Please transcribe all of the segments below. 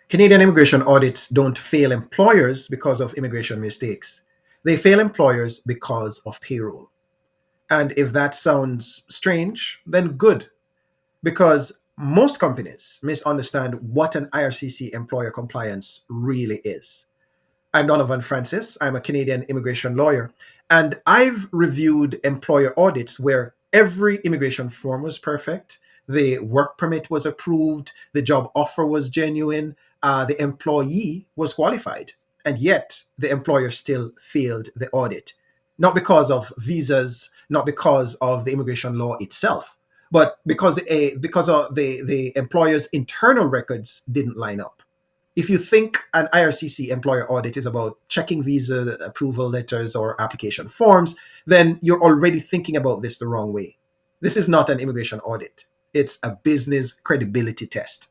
Canadian immigration audits don't fail employers because of immigration mistakes. They fail employers because of payroll. And if that sounds strange, then good, because most companies misunderstand what an IRCC employer compliance really is. I'm Donovan Francis. I'm a Canadian immigration lawyer, and I've reviewed employer audits where every immigration form was perfect, the work permit was approved, the job offer was genuine, the employee was qualified, and yet the employer still failed the audit. Not because of visas, not because of the immigration law itself, but because of the employer's internal records didn't line up. If you think an IRCC employer audit is about checking visa approval letters or application forms, then you're already thinking about this the wrong way. This is not an immigration audit. It's a business credibility test.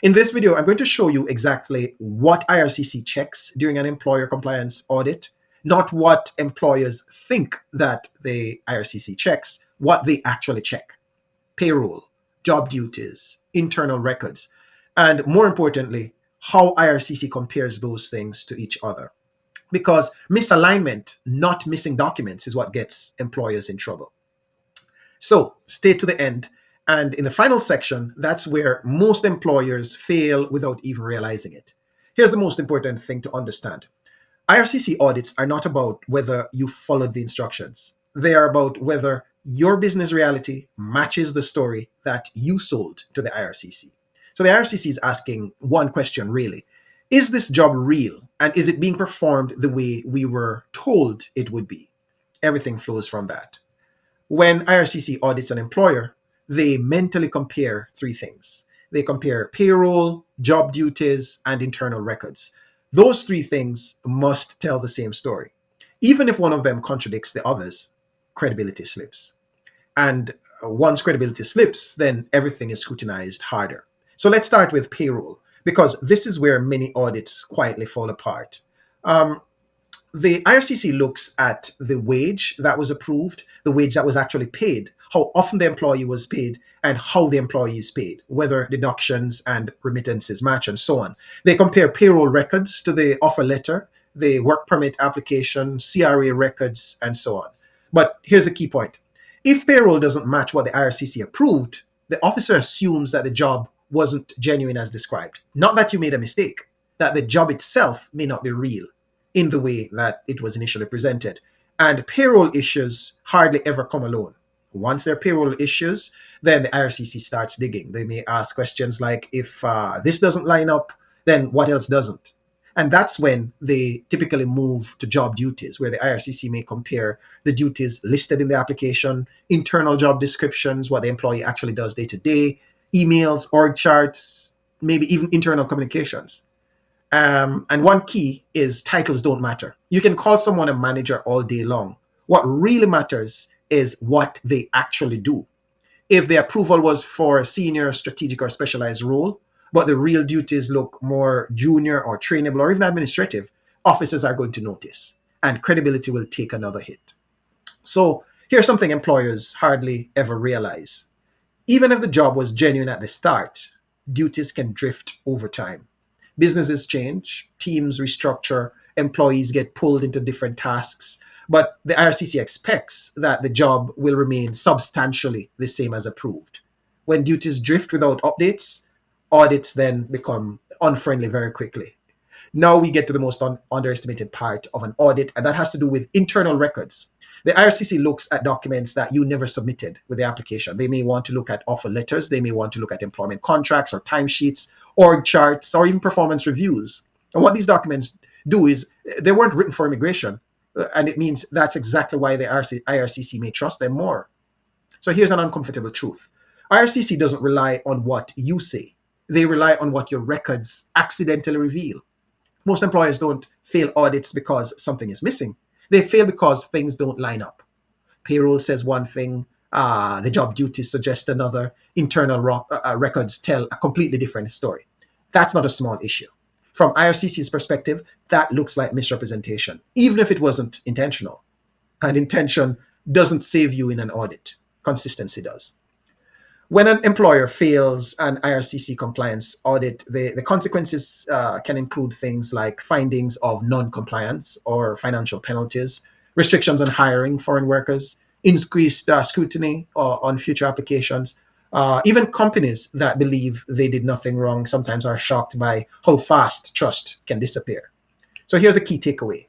In this video, I'm going to show you exactly what IRCC checks during an employer compliance audit, not what employers think that the IRCC checks, what they actually check. Payroll, job duties, internal records, and more importantly, how IRCC compares those things to each other. Because misalignment, not missing documents, is what gets employers in trouble. So stay to the end. And in the final section, that's where most employers fail without even realizing it. Here's the most important thing to understand. IRCC audits are not about whether you followed the instructions. They are about whether your business reality matches the story that you sold to the IRCC. So the IRCC is asking one question really. Is this job real? And is it being performed the way we were told it would be? Everything flows from that. When IRCC audits an employer, they mentally compare three things. They compare payroll, job duties, and internal records. Those three things must tell the same story. Even if one of them contradicts the others, credibility slips. And once credibility slips, then everything is scrutinized harder. So let's start with payroll, because this is where many audits quietly fall apart. The IRCC looks at the wage that was approved, the wage that was actually paid, how often the employee was paid, and how the employee is paid, whether deductions and remittances match, and so on. They compare payroll records to the offer letter, the work permit application, CRA records, and so on. But here's the key point. If payroll doesn't match what the IRCC approved, the officer assumes that the job wasn't genuine as described. Not that you made a mistake, that the job itself may not be real in the way that it was initially presented. And payroll issues hardly ever come alone. Once there are payroll issues, then the IRCC starts digging. They may ask questions like, if this doesn't line up, then what else doesn't? And that's when they typically move to job duties, where the IRCC may compare the duties listed in the application, internal job descriptions, what the employee actually does day to day, emails, org charts, maybe even internal communications. And one key is titles don't matter. You can call someone a manager all day long. What really matters is what they actually do. If the approval was for a senior, strategic, or specialized role, but the real duties look more junior or trainable or even administrative, officers are going to notice, and credibility will take another hit. So here's something employers hardly ever realize. Even if the job was genuine at the start, duties can drift over time. Businesses change, teams restructure, employees get pulled into different tasks, but the IRCC expects that the job will remain substantially the same as approved. When duties drift without updates, audits then become unfriendly very quickly. Now we get to the most underestimated part of an audit, and that has to do with internal records. The IRCC looks at documents that you never submitted with the application. They may want to look at offer letters, they may want to look at employment contracts or timesheets, org charts, or even performance reviews. And what these documents do is they weren't written for immigration, and it means that's exactly why the IRCC may trust them more. So here's an uncomfortable truth. IRCC doesn't rely on what you say. They rely on what your records accidentally reveal. Most employers don't fail audits because something is missing. They fail because things don't line up. Payroll says one thing, the job duties suggest another, internal records tell a completely different story. That's not a small issue. From IRCC's perspective, that looks like misrepresentation, even if it wasn't intentional. And intention doesn't save you in an audit. Consistency does. When an employer fails an IRCC compliance audit, the consequences can include things like findings of non-compliance or financial penalties, restrictions on hiring foreign workers, increased scrutiny on future applications. Even companies that believe they did nothing wrong sometimes are shocked by how fast trust can disappear. So here's a key takeaway.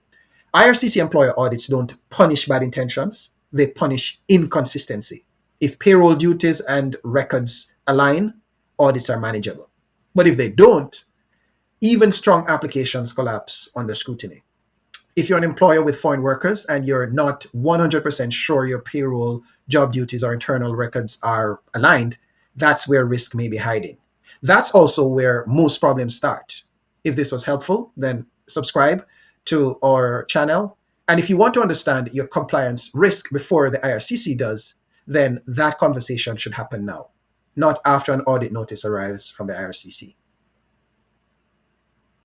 IRCC employer audits don't punish bad intentions, they punish inconsistency. If payroll duties and records align, audits are manageable. But if they don't, even strong applications collapse under scrutiny. If you're an employer with foreign workers and you're not 100% sure your payroll, job duties, or internal records are aligned, that's where risk may be hiding. That's also where most problems start. If this was helpful, then subscribe to our channel. And if you want to understand your compliance risk before the IRCC does, then that conversation should happen now, not after an audit notice arrives from the IRCC.